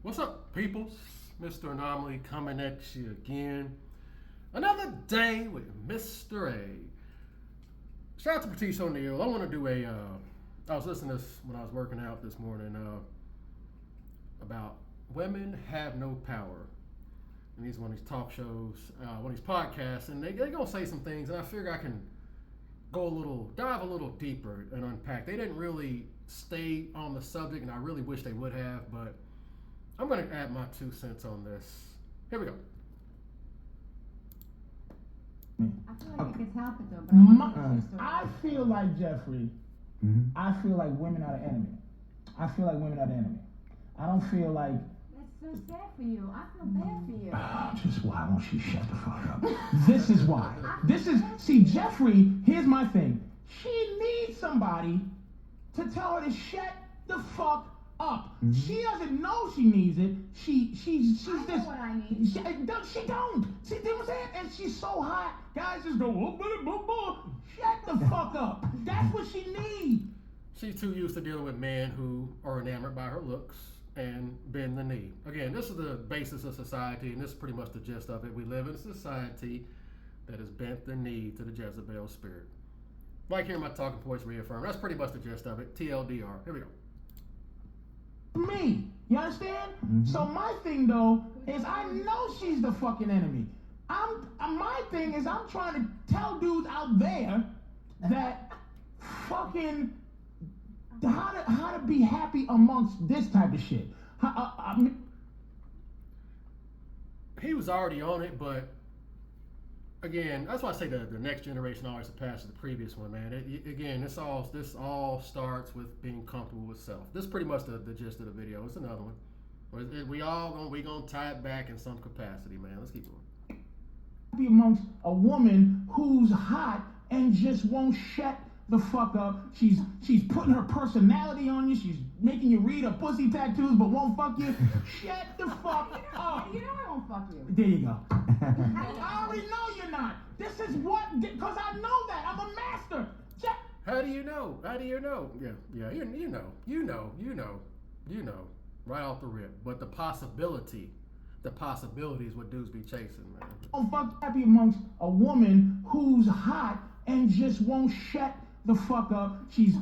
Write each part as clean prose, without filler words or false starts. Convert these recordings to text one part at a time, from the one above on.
What's up, peoples? Mr. Anomaly coming at you again. Another day with Mr. A. Shout out to Patrice O'Neal. I want to do I was listening to this when I was working out this morning about women have no power. And he's one of these talk shows, one of these podcasts, and they're going to say some things, and I figure I can dive a little deeper and unpack. They didn't really stay on the subject, and I really wish they would have, but I'm going to add my 2 cents on this. Here we go. I feel like it gets help it though, but I feel like Jeffrey. I feel like women are the enemy. I feel like women are the enemy. I don't feel like. that's so sad for you. I feel bad for you. Just why won't she shut the fuck up? This is why. See, Jeffrey. Here's my thing. She needs somebody to tell her to shut the fuck up. She doesn't know she needs it. She's I know this. what I need. She don't. See, you know what I'm saying? And she's so hot. Guys just go, oh, blah, blah, blah. Shut the fuck up. That's what she needs. She's too used to dealing with men who are enamored by her looks and bend the knee. Again, this is the basis of society, and this is pretty much the gist of it. We live in a society that has bent the knee to the Jezebel spirit. Like hearing my talking points reaffirmed. That's pretty much the gist of it. TLDR. Here we go. Me. You understand? So my thing though is I know she's the fucking enemy. My thing is I'm trying to tell dudes out there that fucking how to be happy amongst this type of shit. He was already on it, but again, that's why I say the next generation always surpasses the previous one, man. This all starts with being comfortable with self. This is pretty much the gist of the video. It's another one. We gonna tie it back in some capacity, man. Let's keep going. Be amongst a woman who's hot and just won't shut the fuck up. She's putting her personality on you. She's making you read her pussy tattoos, but won't fuck you. Shut the fuck up. You know I won't fuck you. There you go. I already know you're not. This is what, because I know that. I'm a master. How do you know? How do you know? Yeah. You know, right off the rip. But the possibility is what dudes be chasing, man. I'm fuck happy amongst a woman who's hot and just won't shut the fuck up. She's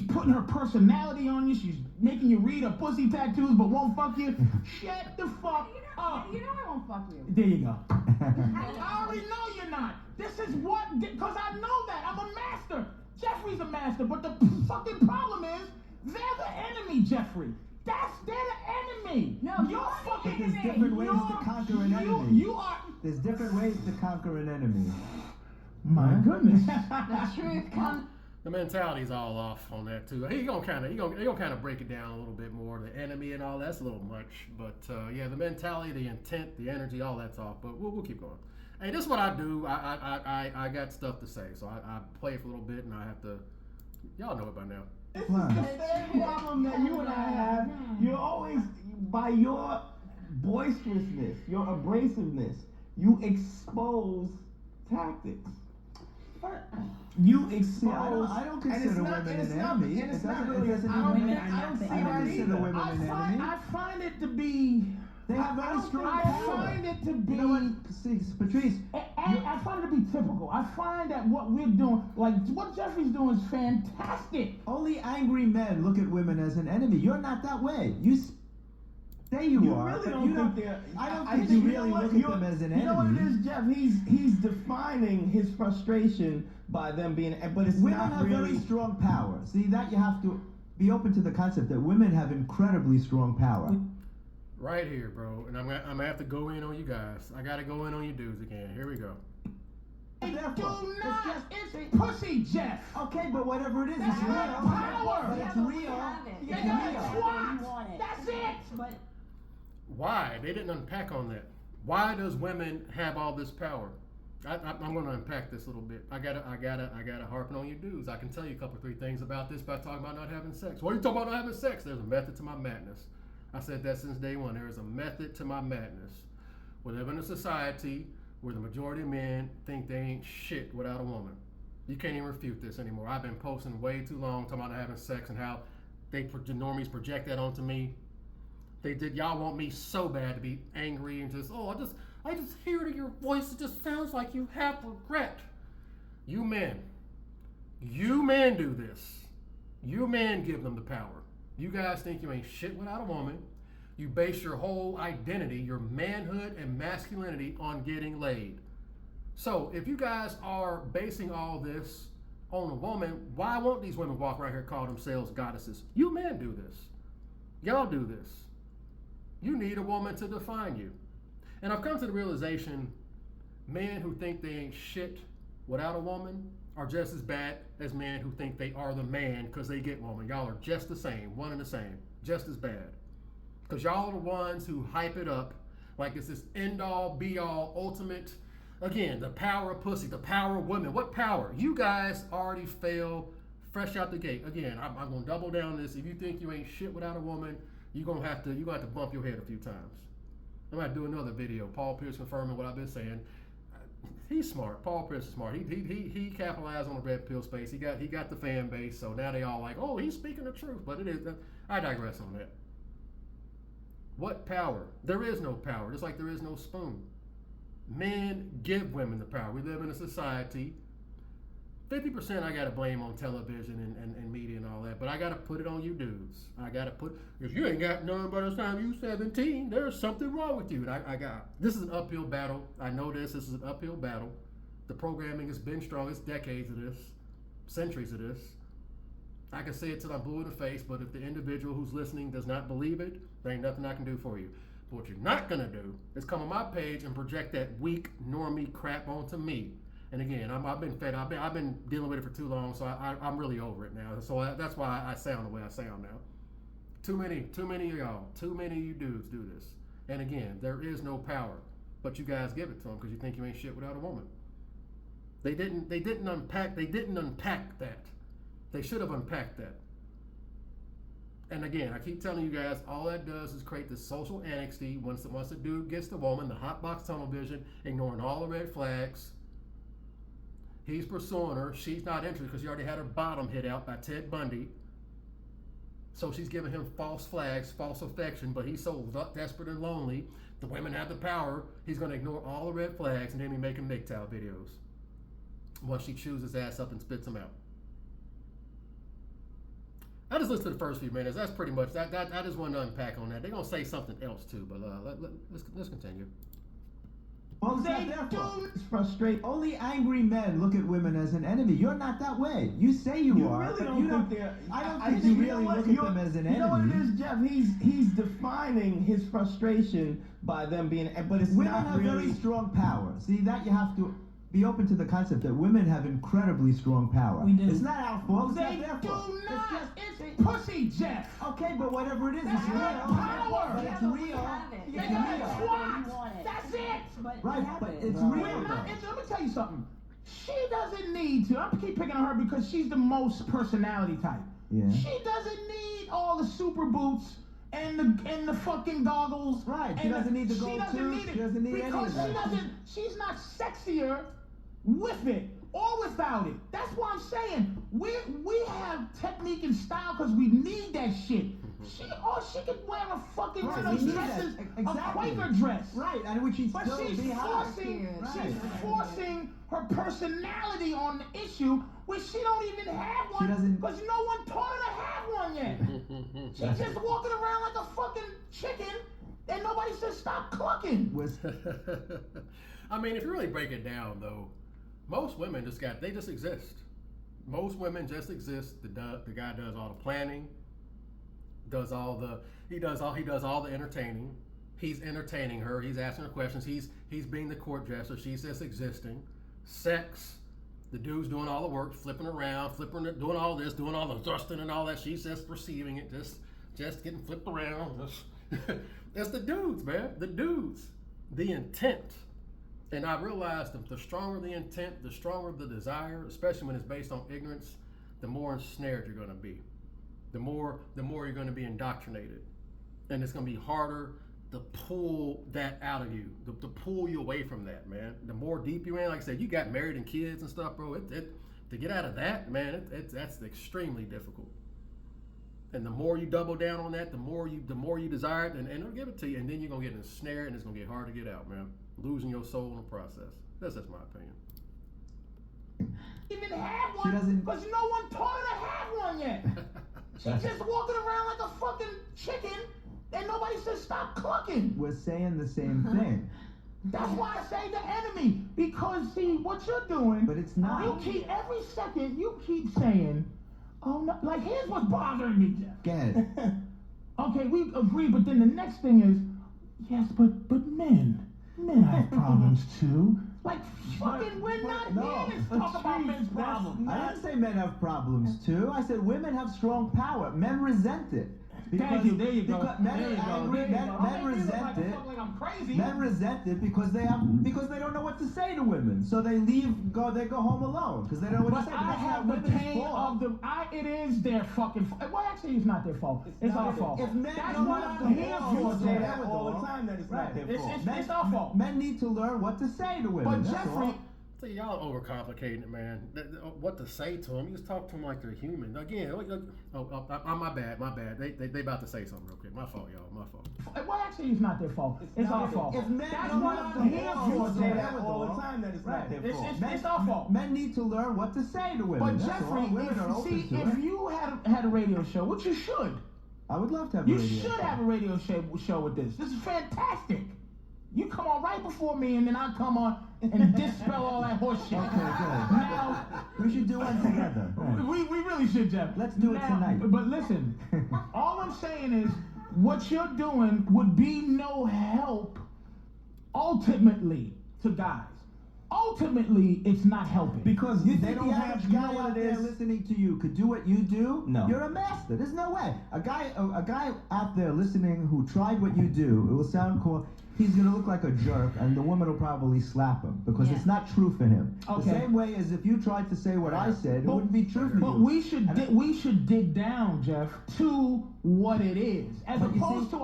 putting her personality on you. She's making you read her pussy tattoos, but won't fuck you. Shut the fuck up. You know I won't fuck you. There you go. I already know you're not. This is what, because I know that. I'm a master. Jeffrey's a master, but the fucking problem is they're the enemy, Jeffrey. They're the enemy. No, you're fucking. There's different ways to conquer an enemy. You are. There's different ways to conquer an enemy. My goodness. The truth comes. The mentality's all off on that too. He gonna kind of break it down a little bit more. The enemy and all that's a little much, but yeah, the mentality, the intent, the energy, all that's off. But we'll keep going. Hey, this is what I do. I got stuff to say, so I play for a little bit, and I have to. Y'all know it by now. This is the same problem that you and I have. You're always, by your boisterousness, your abrasiveness, you expose tactics. You expose. I don't consider women an enemy. And it's It not doesn't- really. it doesn't I don't mean- think- I don't see I don't that consider either. women an enemy. I find it to be. They have very strong I power. find it to be. You know what? See, Patrice, I find it to be typical. I find that what we're doing, like what Jeffrey's doing, is fantastic. only angry men look at women as an enemy. You're not that way. Say you are, really but don't you think they're. I don't I think think you you know really what, look you're- at them as an You know what it enemy. is, Jeff? He's defining his frustration by them being, but it's Women not have really. very strong power. See, that you have to be open to the concept that women have incredibly strong power. Right here, bro. And I'm gonna have to go in on you guys. I gotta go in on you dudes again. Here we go. Do Therefore, not. it's It's pussy, Jeff. Okay, but whatever it is, That's it's real. not power. But it's real. You It's got real. twat. That's it. But Why? They didn't unpack on that. Why does women have all this power? I'm going to unpack this a little bit. I gotta harping on you dudes. I can tell you a couple, 3 things about this by talking about not having sex. What are you talking about not having sex? There's a method to my madness. I said that since day one. There is a method to my madness. We live in a society where the majority of men think they ain't shit without a woman. You can't even refute this anymore. I've been posting way too long talking about not having sex and how the normies project that onto me. Y'all want me so bad to be angry and just, I just hear it in your voice. It just sounds like you have regret. You men do this. You men give them the power. You guys think you ain't shit without a woman. You base your whole identity, your manhood and masculinity on getting laid. So if you guys are basing all this on a woman, why won't these women walk around here and call themselves goddesses? You men do this. Y'all do this. You need a woman to define you. And I've come to the realization, men who think they ain't shit without a woman are just as bad as men who think they are the man because they get woman. Y'all are just the same, one and the same, just as bad. Because y'all are the ones who hype it up like it's this end-all, be-all, ultimate, again, the power of pussy, the power of women. What power? You guys already fail fresh out the gate. Again, I'm going to double down this. If you think you ain't shit without a woman, you're going to have to bump your head a few times. I'm going to do another video. Paul Pierce confirming what I've been saying. He's smart. Paul Pierce is smart. He capitalized on the red pill space. He got the fan base. So now they all like, oh, he's speaking the truth. But it is. I digress on that. What power? There is no power. Just like there is no spoon. Men give women the power. We live in a society. 50% I got to blame on television and media and all that, but I got to put it on you dudes. If you ain't got none by the time you 17, there's something wrong with you. And this is an uphill battle. I know this is an uphill battle. The programming has been strong. It's decades of this, centuries of this. I can say it till I'm blue in the face, but if the individual who's listening does not believe it, there ain't nothing I can do for you. But what you're not gonna do is come on my page and project that weak normie crap onto me. And again, I've been fed. I've been dealing with it for too long, so I'm really over it now. So that's why I sound the way I sound now. Too many of y'all, too many of you dudes do this. And again, there is no power, but you guys give it to them because you think you ain't shit without a woman. They didn't unpack that. They should have unpacked that. And again, I keep telling you guys, all that does is create this social annexity. Once the dude gets the woman, the hot box tunnel vision, ignoring all the red flags. He's pursuing her. She's not interested because she already had her bottom hit out by Ted Bundy. So she's giving him false flags, false affection, but he's so desperate and lonely. The women have the power. He's going to ignore all the red flags and then be making MGTOW videos. Once she chews his ass up and spits him out. I just listened to the first few minutes. That's pretty much that. I just wanted to unpack on that. They're gonna say something else too, but let's continue. Well, They do frustrate. Only angry men look at women as an enemy. You're not that way. You say you are, really but don't you think don't. they're. I don't I think think you you know really what? look at them as an enemy. You know what it is, Jeff? He's defining his frustration by them being, but it's Women not have really. very strong power. See, that you have to be open to the concept that women have incredibly strong power. We do. It's not our fault. It's They not do their fault. not. It's pussy, Jeff. Okay, but whatever it is, That's it's real. not power. But it's Yeah, but we real. have it. It's They Yeah, got yeah. real. twat. That's it. But Right, have but it. it's We're real. not, though. let me tell you something. She doesn't need to. I keep picking on her because she's the most personality type. Yeah. She doesn't need all the super boots and the fucking goggles. Right, she and doesn't need the she gold doesn't tooth, need it she doesn't need any because of that. she doesn't. She's not sexier with it or without it. That's what I'm saying. We have technique and style because we need that shit. She could wear a fucking one of Right, we those need that. dresses, Exactly. a Quaker dress. Right, and which she'd But still she's be hot. forcing, Right. she's forcing her personality on the issue, which she don't even have one, doesn't- because no one taught her to have one yet. She's just walking around like a fucking chicken, and nobody says stop clucking. Was I mean, if you really break it down, though, most women just exist. Most women just exist. The guy does all the planning, he does all the entertaining. He's entertaining her. He's asking her questions. He's being the court jester. She's just existing. Sex. The dude's doing all the work, flipping around, doing all this, doing all the thrusting and all that. She's just receiving it, just getting flipped around. That's the dudes, man. The dudes. The intent. And I realized that the stronger the intent, the stronger the desire, especially when it's based on ignorance, the more ensnared you're going to be. The more you're going to be indoctrinated. And it's going to be harder to pull that out of you, to pull you away from that, man. The more deep you're in, like I said, you got married and kids and stuff, bro. To get out of that, man, that's extremely difficult. And the more you double down on that, the more you desire it, and it'll give it to you, and then you're gonna get ensnared, and it's gonna get hard to get out, man. Losing your soul in the process. That's just my opinion. Even have She one doesn't- because no one taught her to have one yet. She's just walking around like a fucking chicken, and nobody says stop clucking. We're saying the same thing. That's why I say the enemy, because see what you're doing. But it's not. You keep every second you keep saying, "Oh no!" Like here's what's bothering me, Jeff. Get it. Okay, we agree, but then the next thing is, yes, but men have problems too. Like fucking, we're not here to talk about men's problems. I didn't say men have problems too. I said women have strong power. Men resent it. Thank you. There you go. Because men, There you I go. agree, There you men, go. men resent it. Like I'm crazy. Men resent it because they don't know what to say to women, so they go home alone because they don't know what to But say. I that's have not the women's pain fault. of it is their fucking fault. Well, actually, it's not their fault. It's our fault. If men That's don't what have I'm the here balls for, to say Jeff. that all the time that it's not their fault. It's our fault. Men need to learn what to say to women. But that's Jeffrey, all. See, y'all overcomplicating it, man. What to say to them? You just talk to them like they're human. Again, my bad. They about to say something real quick. My fault, y'all. My fault. well, actually, it's not their fault. It's our fault. If men That's don't what have I'm the here balls for, to say Jeff. that all the time that it's not their fault. It's our fault. Men need to learn what to say to women. But that's all. Jeffrey, Women are open if to it. you had a radio show, which you should, I would love to have a you radio should show. have a radio show with this. This is fantastic. You come on right before me, and then I come on and dispel all that horse shit. Okay, good. Now, We should do one together. we really should, Jeff. Let's do it tonight. But listen, all I'm saying is, what you're doing would be no help ultimately to guys. Ultimately, it's not helping. Because You they think don't the have, average you know guy what out it there is? listening to you could do what you do? No. You're a master. There's no way. A guy out there listening who tried what you do, it will sound cool. He's gonna look like a jerk, and the woman will probably slap him because it's not true for him. Okay. The same way as if you tried to say what I said, it wouldn't be true for But you. we should dig down, Jeff, to what it is, as But you opposed see- to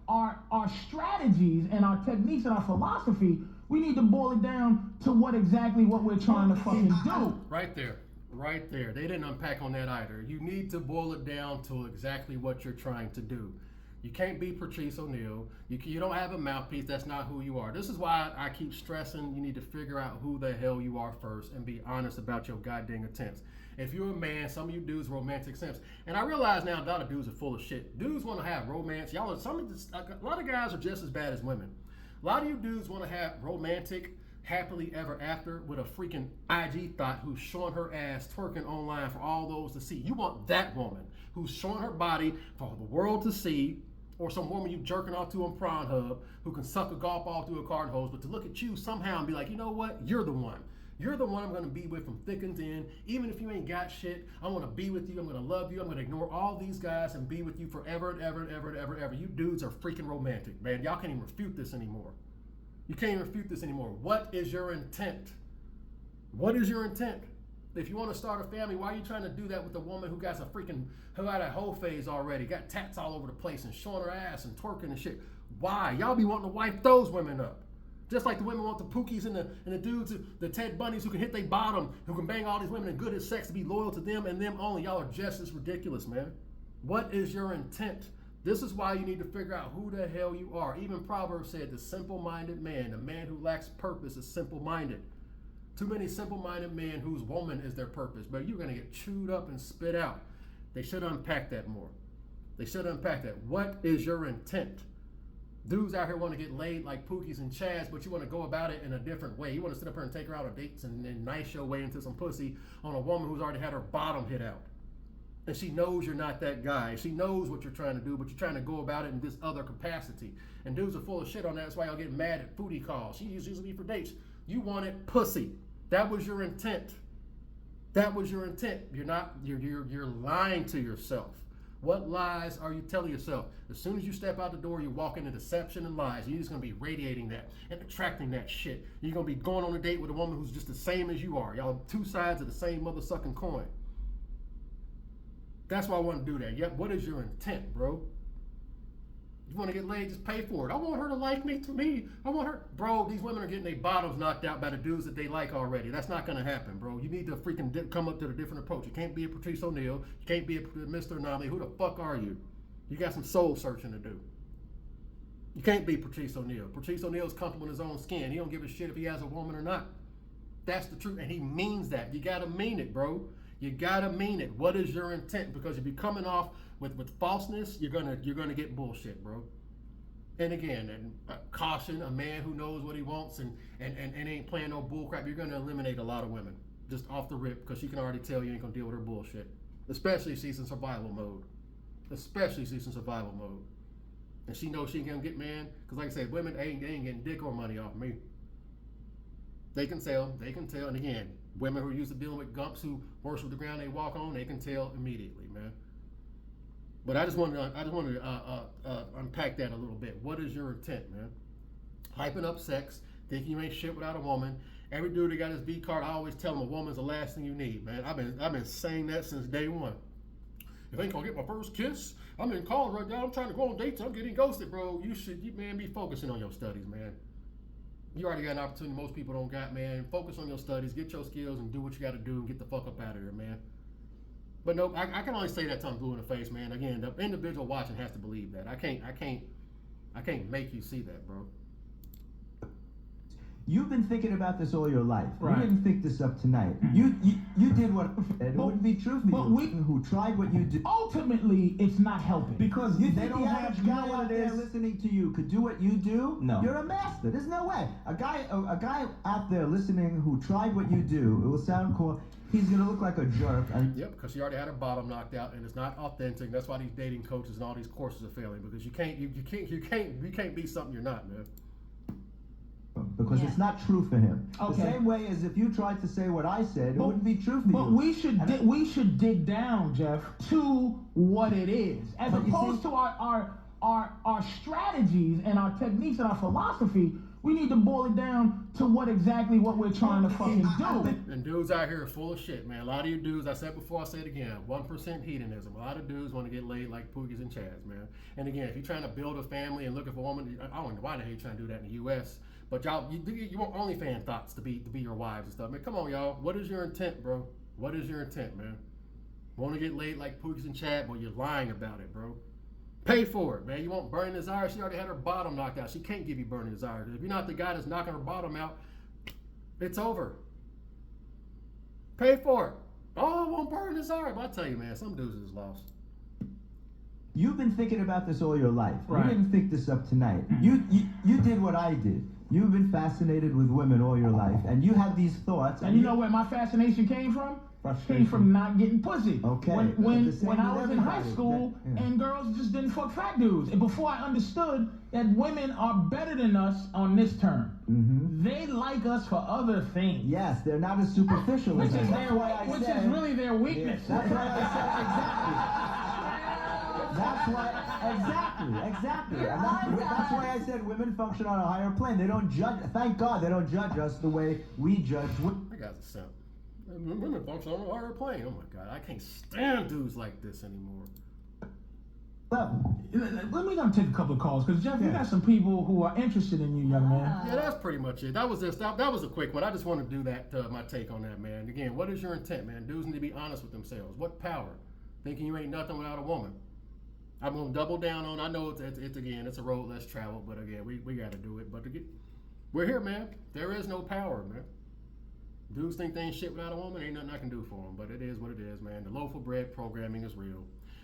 our strategies and our techniques and our philosophy. We need to boil it down to what we're trying to fucking do. Right there. They didn't unpack on that either. You need to boil it down to exactly what you're trying to do. You can't be Patrice O'Neal. You don't have a mouthpiece. That's not who you are. This is why I keep stressing you need to figure out who the hell you are first and be honest about your goddamn intents. If you're a man, some of you dudes romantic simps. And I realize now a lot of dudes are full of shit. Dudes want to have romance. A lot of guys are just as bad as women. A lot of you dudes want to have romantic, happily ever after with a freaking IG thought who's showing her ass twerking online for all those to see. You want that woman who's showing her body for the world to see, or some woman you jerking off to on Pornhub who can suck a golf ball through a garden hose, but to look at you somehow and be like, you know what? You're the one. You're the one I'm going to be with from thick and thin. Even if you ain't got shit, I want to be with you. I'm going to love you. I'm going to ignore all these guys and be with you forever and ever and ever and ever and ever. You dudes are freaking romantic, man. Y'all can't even refute this anymore. You can't even refute this anymore. What is your intent? What is your intent? If you want to start a family, why are you trying to do that with a woman who got a whole phase already, got tats all over the place and showing her ass and twerking and shit? Why? Y'all be wanting to wipe those women up. Just like the women want the Pookies and the dudes, the Ted Bundys who can hit their bottom, who can bang all these women and good at sex to be loyal to them and them only. Y'all are just as ridiculous, man. What is your intent? This is why you need to figure out who the hell you are. Even Proverbs said the simple-minded man, the man who lacks purpose is simple-minded. Too many simple-minded men whose woman is their purpose, but you're going to get chewed up and spit out. They should unpack that more. They should unpack that. What is your intent? Dudes out here want to get laid like Pookies and Chads, but you want to go about it in a different way. You want to sit up here and take her out on dates and nice your way into some pussy on a woman who's already had her bottom hit out. And she knows you're not that guy. She knows what you're trying to do, but you're trying to go about it in this other capacity. And dudes are full of shit on that. That's why y'all get mad at foodie calls. She uses me for dates. You wanted pussy. That was your intent. That was your intent. You're lying to yourself. What lies are you telling yourself? As soon as you step out the door, you walk into deception and lies. You're just going to be radiating that and attracting that shit. You're going to be going on a date with a woman who's just the same as you are. Y'all have two sides of the same mother-sucking coin. That's why I want to do that. Yep. What is your intent, bro? You want to get laid, just pay for it. I want her to like me to me. I want her. Bro, these women are getting their bottoms knocked out by the dudes that they like already. That's not going to happen, bro. You need to freaking come up to a different approach. You can't be a Patrice O'Neal. You can't be a Mr. Anomaly. Who the fuck are you? You got some soul searching to do. You can't be Patrice O'Neal. Patrice O'Neal's comfortable in his own skin. He don't give a shit if he has a woman or not. That's the truth, and he means that. You gotta mean it, bro. You gotta mean it. What is your intent? Because if you're coming off with falseness, you're gonna get bullshit, bro. And again, caution: a man who knows what he wants and ain't playing no bullcrap, you're gonna eliminate a lot of women just off the rip because she can already tell you ain't gonna deal with her bullshit, especially if she's in survival mode. Especially if she's in survival mode, and she knows she ain't gonna get man. Because like I said, women ain't getting dick or money off me. They can tell, and again, women who are used to dealing with gumps who worship the ground they walk on, they can tell immediately, man. But I just wanted to unpack that a little bit. What is your intent, man? Hyping up sex, thinking you ain't shit without a woman. Every dude that got his V card, I always tell him a woman's the last thing you need, man. I've been saying that since day one. If I ain't gonna get my first kiss, I'm in college right now. I'm trying to go on dates. I'm getting ghosted, bro. You man, be focusing on your studies, man. You already got an opportunity most people don't got, man. Focus on your studies, get your skills, and do what you got to do, and get the fuck up out of there, man. But no, I can only say that till I'm blue in the face, man. Again, the individual watching has to believe that. I can't make you see that, bro. You've been thinking about this all your life. Right. You didn't think this up tonight. You did what it wouldn't be true for you. Who tried what you did. Ultimately, it's not helping. Because You they think don't the have, average you know guy what out it there is? listening to you could do what you do? No. You're a master. There's no way. A guy out there listening who tried what you do, it will sound cool. He's gonna look like a jerk. Yep, because she already had her bottom knocked out, and it's not authentic. That's why these dating coaches and all these courses are failing, because you can't be something you're not, man. Because it's not true for him. Okay. The same way as if you tried to say what I said, it wouldn't be true for But you. we should dig down, Jeff, to what it is, as But you opposed see- to our strategies and our techniques and our philosophy. We need to boil it down to what we're trying to fucking do. And dudes out here are full of shit, man. A lot of you dudes, I said before, I say it again, 1% hedonism. A lot of dudes want to get laid like Pookies and Chads, man. And again, if you're trying to build a family and looking for a woman, I don't know why the hell you're trying to do that in the U.S., but y'all, you want OnlyFans thoughts to be your wives and stuff. Man, come on, y'all. What is your intent, bro? What is your intent, man? Want to get laid like Pookies and Chad? Well, you're lying about it, bro. Pay for it, man. You want burning desire? She already had her bottom knocked out. She can't give you burning desire. If you're not the guy that's knocking her bottom out, it's over. Pay for it. Oh, I want burning desire. But I tell you, man, some dudes is lost. You've been thinking about this all your life. Right. You didn't think this up tonight. You did what I did. You've been fascinated with women all your life, and you had these thoughts. And you know where my fascination came from? Came from not getting pussy. Okay. When The same I with was in high everybody. school Yeah. and girls just didn't fuck fat dudes. And before I understood that women are better than us on this term. Mm-hmm. They like us for other things. Yes, they're not as superficial Which as is us. That's why I said. is really their weakness. That's why I said exactly. That's why exactly. And that's why I said women function on a higher plane. They don't judge. Thank God they don't judge us the way we judge women. That guy's a simp. Women function on a higher plane. Oh my God, I can't stand dudes like this anymore. Let me take a couple of calls, because Jeff, you got some people who are interested in you, young man. Yeah, that's pretty much it. That was a quick one. I just want to do that. My take on that, man. Again, what is your intent, man? Dudes need to be honest with themselves. What power? Thinking you ain't nothing without a woman. I'm gonna double down on. I know it's a road less traveled, but again, we got to do it. But we're here, man. There is no power, man. Dudes think they ain't shit without a woman. Ain't nothing I can do for them. But it is what it is, man. The loaf of bread programming is real.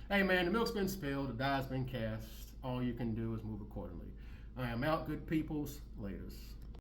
Hey, man, the milk's been spilled. The die's been cast. All you can do is move accordingly. I am out, good peoples. Laters.